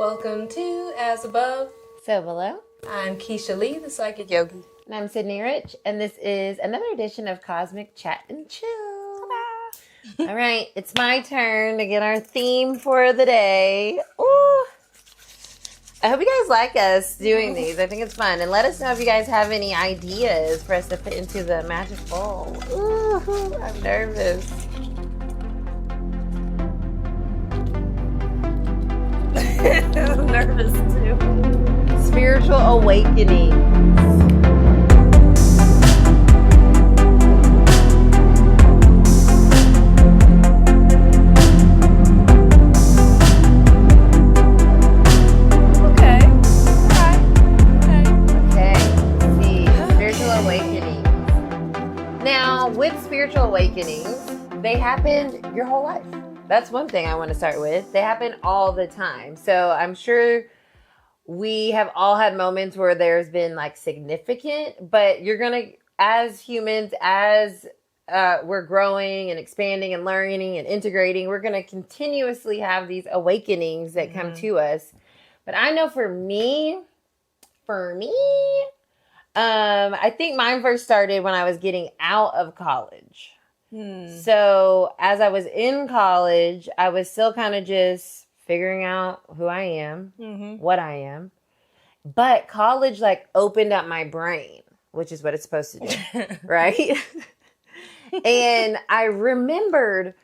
Welcome to As Above. So below. I'm Kisha Lee, the Psychic Yogi. And I'm Cidnee Rich, and this is another edition of Cosmic Chat and Chill. All right, it's my turn to get our theme for the day. Ooh. I hope you guys like us doing these. I think it's fun. And let us know if you guys have any ideas for us to put into the magic bowl. Ooh, I'm nervous. I'm nervous too. Spiritual awakening. Spiritual awakenings, they happen your whole life. That's one thing I want to start with. They happen all the time. So I'm sure we have all had moments where there's been like significant, but you're going to, as humans, as we're growing and expanding and learning and integrating, we're going to continuously have these awakenings that come to us. But I know for me, I think mine first started when I was getting out of college. So as I was in college, I was still kind of just figuring out who I am, what I am. But college like opened up my brain, which is what it's supposed to do, right? And I remembered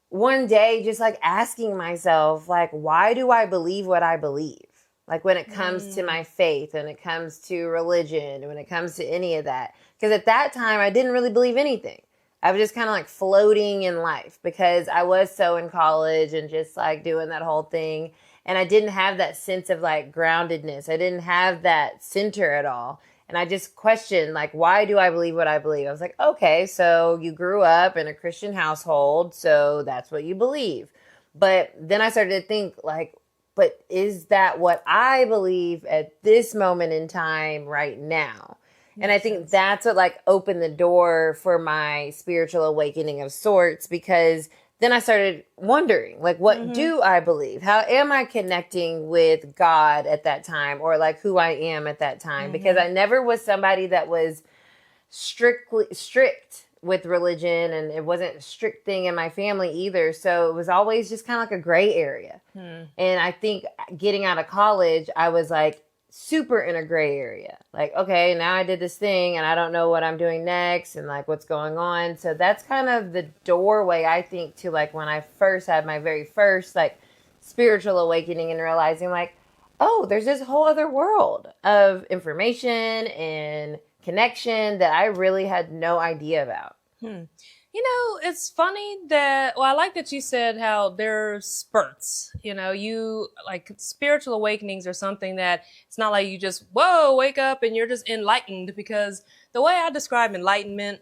one day just like asking myself, like, why do I believe what I believe? Like when it comes to my faith, when it comes to religion, when it comes to any of that. Because at that time, I didn't really believe anything. I was just kind of like floating in life because I was so in college and just like doing that whole thing. And I didn't have that sense of like groundedness. I didn't have that center at all. And I just questioned like, why do I believe what I believe? I was like, okay, so you grew up in a Christian household, so that's what you believe. But then I started to think like, but is that what I believe at this moment in time right now? And I think that's what like opened the door for my spiritual awakening of sorts, because then I started wondering, like, what do I believe? How am I connecting with God at that time, or like who I am at that time? Because I never was somebody that was strict with religion, and it wasn't a strict thing in my family either. So it was always just kind of like a gray area. And I think getting out of college, I was like super in a gray area. Like, okay, now I did this thing and I don't know what I'm doing next and like what's going on. So that's kind of the doorway, I think, to like when I first had my very first like spiritual awakening and realizing like, oh, there's this whole other world of information and connection that I really had no idea about. You know, it's funny that, well, I like that you said how there's spurts. You know, you like spiritual awakenings are something that it's not like you just, whoa, wake up and you're just enlightened, because the way I describe enlightenment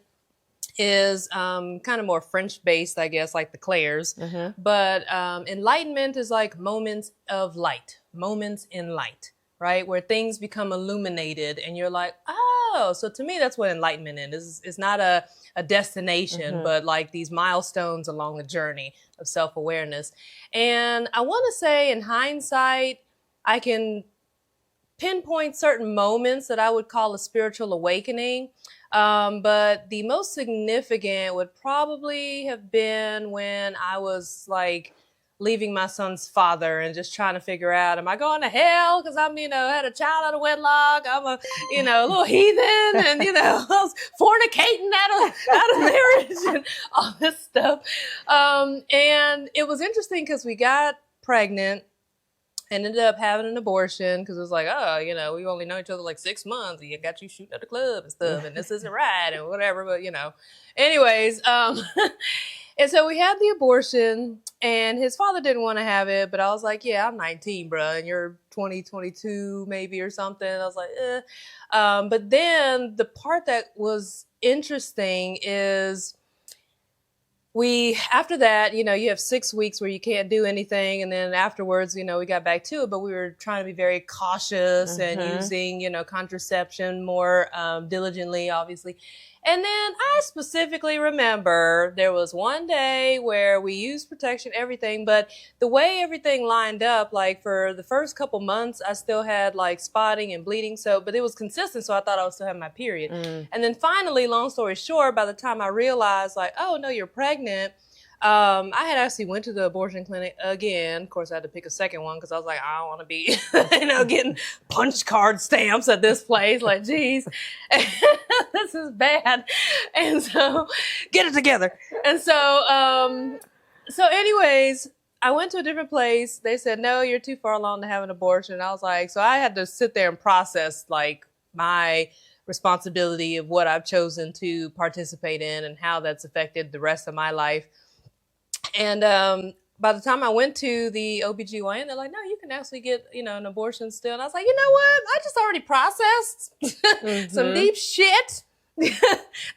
is kind of more French based, I guess, like the Clairs. But enlightenment is like moments of light, moments in light, right? Where things become illuminated and you're like, oh, so to me, that's what enlightenment is. It's not a destination, but like these milestones along the journey of self-awareness. And I want to say in hindsight, I can pinpoint certain moments that I would call a spiritual awakening. But the most significant would probably have been when I was like leaving my son's father and just trying to figure out, am I going to hell because I'm, had a child out of wedlock? I'm a, little heathen, and, I was fornicating out of marriage and all this stuff. And it was interesting because we got pregnant and ended up having an abortion because it was like, oh, we only know each other like 6 months. You got you shooting at the club and stuff, and this isn't right and whatever. But, anyways, and so we had the abortion, and his father didn't want to have it, but I was like, yeah, I'm 19, bro, and you're 20, 22 maybe or something. I was like, eh. But then the part that was interesting is after that, you have 6 weeks where you can't do anything. And then afterwards, we got back to it, but we were trying to be very cautious and using, contraception more diligently, obviously. And then I specifically remember there was one day where we used protection, everything, but the way everything lined up, like for the first couple months, I still had like spotting and bleeding. So, but it was consistent. So I thought I was still having my period. And then finally, long story short, by the time I realized like, oh no, you're pregnant. I had actually went to the abortion clinic again. Of course, I had to pick a second one because I was like, I don't want to be, getting punch card stamps at this place. Like, geez, this is bad. And so, get it together. And so anyways, I went to a different place. They said, no, you're too far along to have an abortion. I was like, so I had to sit there and process like my responsibility of what I've chosen to participate in and how that's affected the rest of my life. And by the time I went to the OBGYN, they're like, no, you can actually get, an abortion still. And I was like, you know what? I just already processed some deep shit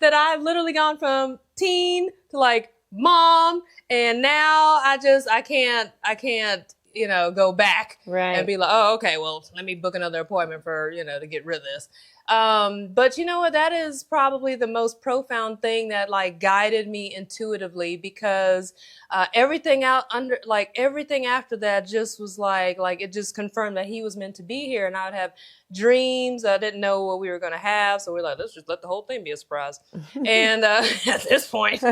that I've literally gone from teen to like mom. And now I can't, go back and be like, oh, okay, well, let me book another appointment for, to get rid of this. But you know what? That is probably the most profound thing that like guided me intuitively, because everything after that just was like it just confirmed that he was meant to be here, and I would have dreams. I didn't know what we were going to have, so we're like, let's just let the whole thing be a surprise. And at this point,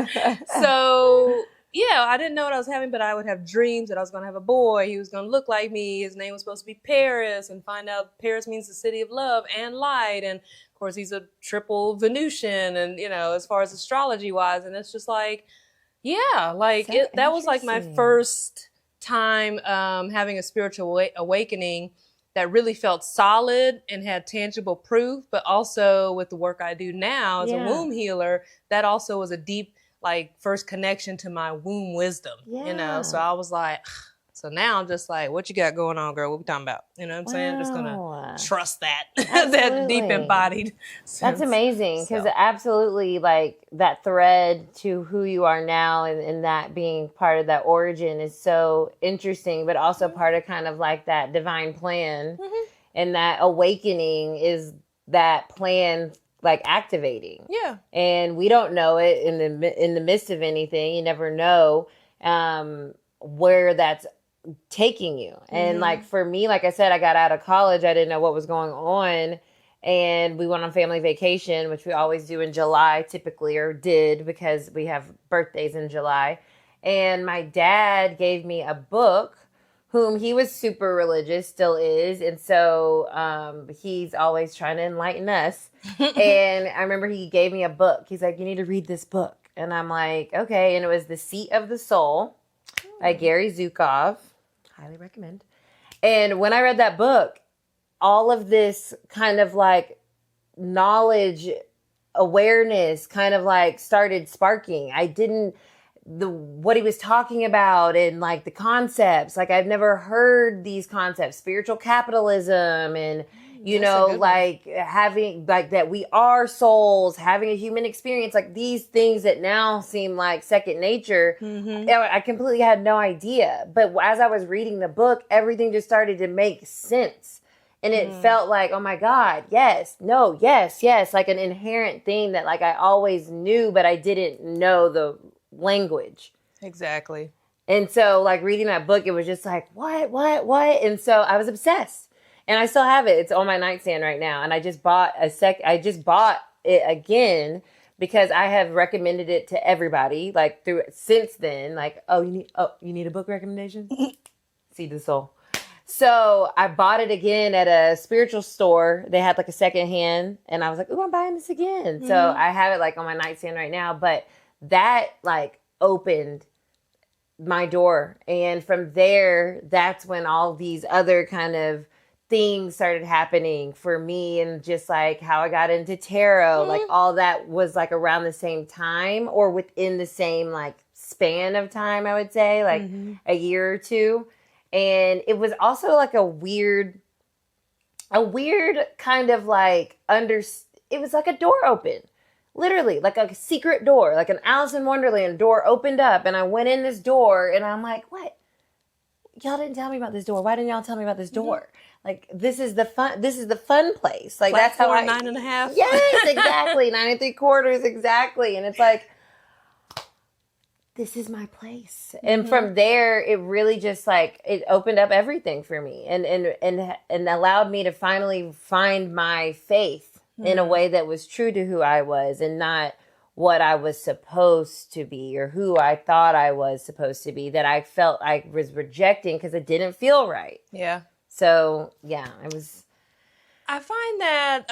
so. Yeah, I didn't know what I was having, but I would have dreams that I was going to have a boy. He was going to look like me. His name was supposed to be Paris, and find out Paris means the city of love and light. And of course, he's a triple Venusian, and, as far as astrology wise. And it's just like, yeah, like that was like my first time having a spiritual awakening that really felt solid and had tangible proof, but also with the work I do now as a womb healer, that also was a deep, like first connection to my womb wisdom, so I was like, so now I'm just like, what you got going on, girl? What we talking about? You know what I'm saying? I'm just gonna trust that, that deep embodied sense. That's amazing. Cause absolutely like that thread to who you are now and that being part of that origin is so interesting, but also part of kind of like that divine plan and that awakening is that plan like activating. Yeah. And we don't know it in the midst of anything. You never know where that's taking you. And like for me, like I said, I got out of college. I didn't know what was going on. And we went on family vacation, which we always do in July typically, or did, because we have birthdays in July. And my dad gave me a book, whom he was super religious, still is. And so he's always trying to enlighten us. And I remember he gave me a book. He's like, you need to read this book. And I'm like, okay. And it was The Seat of the Soul by Gary Zukov. Highly recommend. And when I read that book, all of this kind of like knowledge, awareness kind of like started sparking. What he was talking about and like the concepts, like I've never heard these concepts, spiritual capitalism and, like having like that we are souls, having a human experience, like these things that now seem like second nature. I completely had no idea. But as I was reading the book, everything just started to make sense. And it felt like, oh my God, yes, no, yes, like an inherent thing that like I always knew, but I didn't know the language. Exactly. And so like reading that book, it was just like, what? And so I was obsessed. And I still have it. It's on my nightstand right now. And I just bought it again because I have recommended it to everybody like since then. Like, you need a book recommendation? Seed of the Soul. So I bought it again at a spiritual store. They had like a second hand and I was like, I'm buying this again. So I have it like on my nightstand right now, but that like opened my door. And from there, that's when all these other kind of things started happening for me, and just like how I got into tarot, like all that was like around the same time or within the same like span of time, I would say like a year or two. And it was also like a weird kind of like it was like a door open. Literally, like a secret door, like an Alice in Wonderland door opened up, and I went in this door, and I'm like, what? y'all didn't tell me about this door. Why didn't y'all tell me about this door? Like, this is the fun place. Like, that's how Platform 9.5. Yes, exactly. 9 3/4, exactly. And it's like, this is my place. And from there, it really just like, it opened up everything for me and allowed me to finally find my faith in a way that was true to who I was and not what I was supposed to be or who I thought I was supposed to be, that I felt I was rejecting because it didn't feel right. Yeah. So, yeah, it was. I find that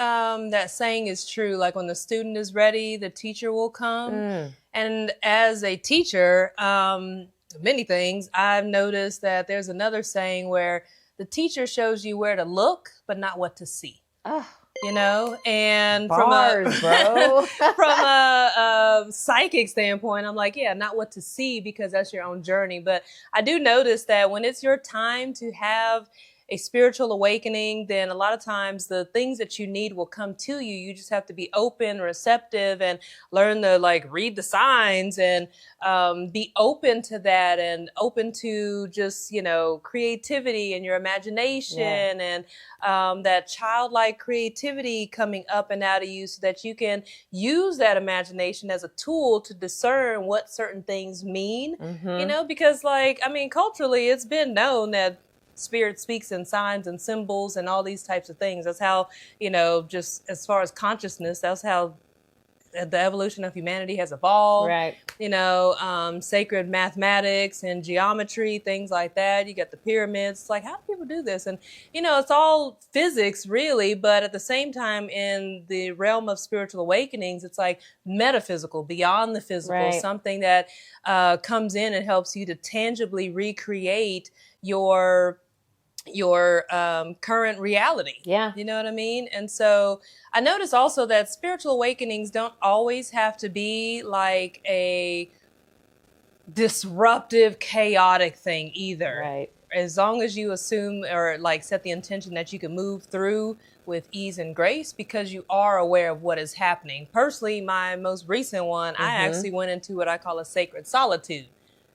that saying is true. Like, when the student is ready, the teacher will come. And as a teacher, many things, I've noticed that there's another saying where the teacher shows you where to look, but not what to see. Oh. You know, and Bars, bro. from a psychic standpoint, I'm like, yeah, not what to see, because that's your own journey. But I do notice that when it's your time to have a spiritual awakening, then a lot of times the things that you need will come to you. You just have to be open, receptive, and learn to like read the signs and be open to that, and open to just, you know, creativity and your imagination and that childlike creativity coming up and out of you, so that you can use that imagination as a tool to discern what certain things mean, you know, because like, I mean, culturally it's been known that Spirit speaks in signs and symbols and all these types of things. That's how, you know, just as far as consciousness, that's how the evolution of humanity has evolved. Right. You know, sacred mathematics and geometry, things like that. You got the pyramids. It's like, how do people do this? And, you know, it's all physics really, but at the same time, in the realm of spiritual awakenings, it's like metaphysical, beyond the physical, something that comes in and helps you to tangibly recreate your current reality. Yeah. You know what I mean? And so I notice also that spiritual awakenings don't always have to be like a disruptive, chaotic thing either. Right. As long as you assume or like set the intention that you can move through with ease and grace, because you are aware of what is happening. Personally, my most recent one, I actually went into what I call a sacred solitude.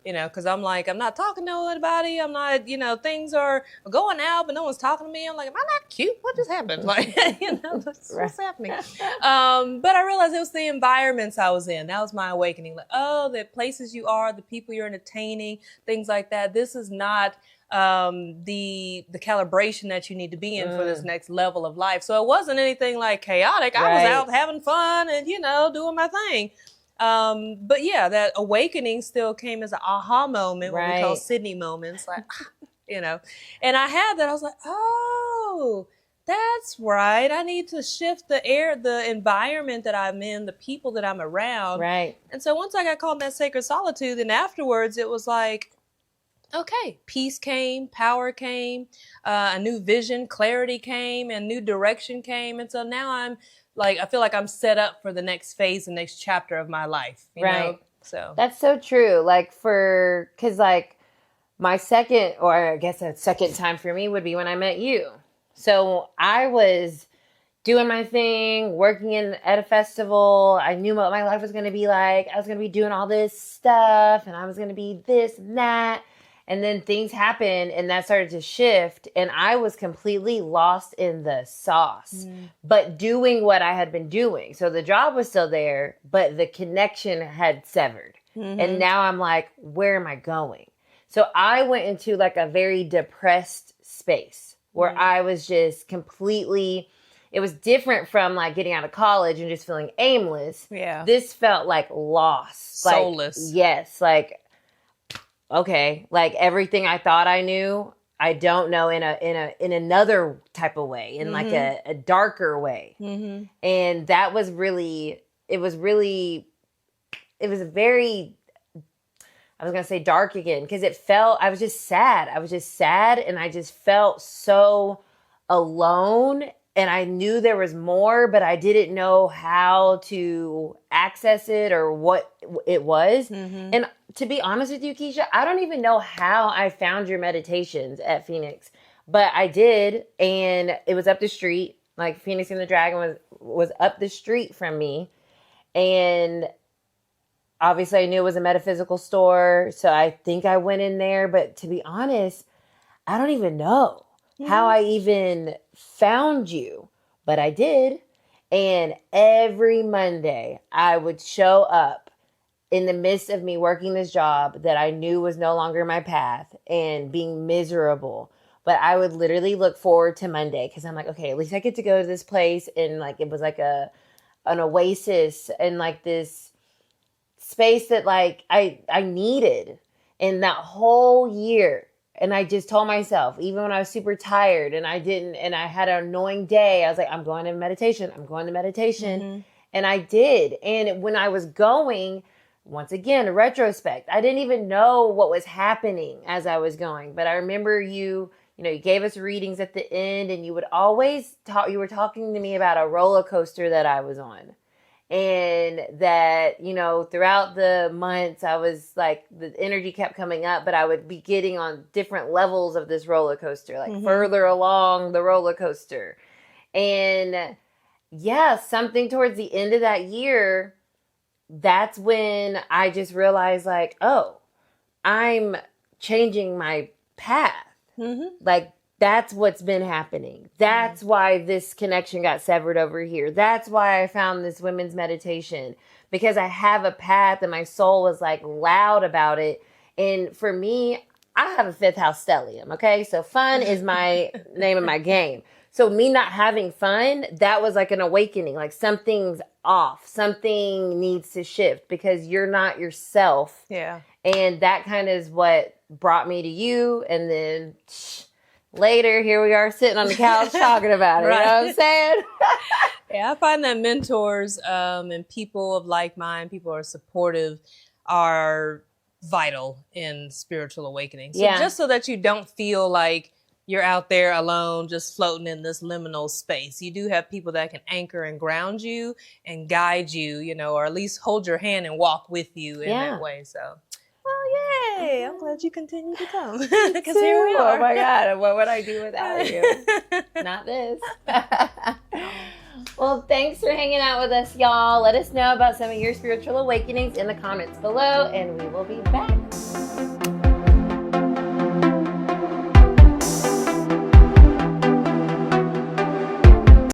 You know, because I'm like, I'm not talking to anybody. I'm not, you know, things are going out, but no one's talking to me. I'm like, am I not cute? What just happened? Like, you know, what's happening? But I realized it was the environments I was in. That was my awakening. Like, oh, the places you are, the people you're entertaining, things like that. This is not the calibration that you need to be in for this next level of life. So it wasn't anything like chaotic. I was out having fun and, you know, doing my thing. But yeah, that awakening still came as an aha moment, what we call Cidnee moments, like, you know, and I had that. I was like, oh, that's right. I need to shift the environment that I'm in, the people that I'm around. Right. And so once I got caught in that sacred solitude, then afterwards it was like, okay, peace came, power came, a new vision, clarity came, and new direction came. And so now I'm like, I feel like I'm set up for the next phase, the next chapter of my life. You know? So that's so true. Like cause like my second, or I guess a second time for me would be when I met you. So I was doing my thing, working at a festival. I knew what my life was going to be like. I was going to be doing all this stuff and I was going to be this and that. And then things happened and that started to shift. And I was completely lost in the sauce, but doing what I had been doing. So the job was still there, but the connection had severed. And now I'm like, where am I going? So I went into like a very depressed space where I was just completely, it was different from like getting out of college and just feeling aimless. Yeah. This felt like lost. Soulless. Like, yes. Like, okay, like everything I thought I knew, I don't know in another type of way, in like a darker way. And that was really, it was very, I was going to say dark again, because I was just sad. And I just felt so alone. And I knew there was more, but I didn't know how to access it or what it was. And to be honest with you, Kisha, I don't even know how I found your meditations at Phoenix, but I did. And it was up the street. Like Phoenix and the Dragon was up the street from me. And obviously I knew it was a metaphysical store. So I think I went in there. But to be honest, I don't even know how I even found you, but I did. And every Monday I would show up in the midst of me working this job that I knew was no longer my path and being miserable. But I would literally look forward to Monday because I'm like, okay, at least I get to go to this place. And like, it was like an oasis and like this space that like I needed in that whole year. And I just told myself, even when I was super tired and I had an annoying day, I was like, I'm going to meditation. I'm going to meditation. Mm-hmm. And I did. And when I was going, once again, a retrospect, I didn't even know what was happening as I was going. But I remember you gave us readings at the end and you would always you were talking to me about a roller coaster that I was on. And that, throughout the months, I was like, the energy kept coming up, but I would be getting on different levels of this roller coaster, like further along the roller coaster. And yeah, something towards the end of that year, that's when I just realized like, oh, I'm changing my path. Mm-hmm. Like, that's what's been happening. That's why this connection got severed over here. That's why I found this women's meditation, because I have a path and my soul was like loud about it. And for me, I have a fifth house stellium. Okay. So fun is my name of my game. So me not having fun, that was like an awakening, like something's off, something needs to shift because you're not yourself. Yeah. And that kind of is what brought me to you. And then later, here we are sitting on the couch talking about it. Right. You know what I'm saying? Yeah, I find that mentors and people of like mind, people who are supportive, are vital in spiritual awakening. So just so that you don't feel like you're out there alone, just floating in this liminal space. You do have people that can anchor and ground you and guide you, or at least hold your hand and walk with you in that way. So, well, yay. I'm glad you continue to come. Because here we are. Oh my God. What would I do without you? Not this. Well, thanks for hanging out with us, y'all. Let us know about some of your spiritual awakenings in the comments below, and we will be back.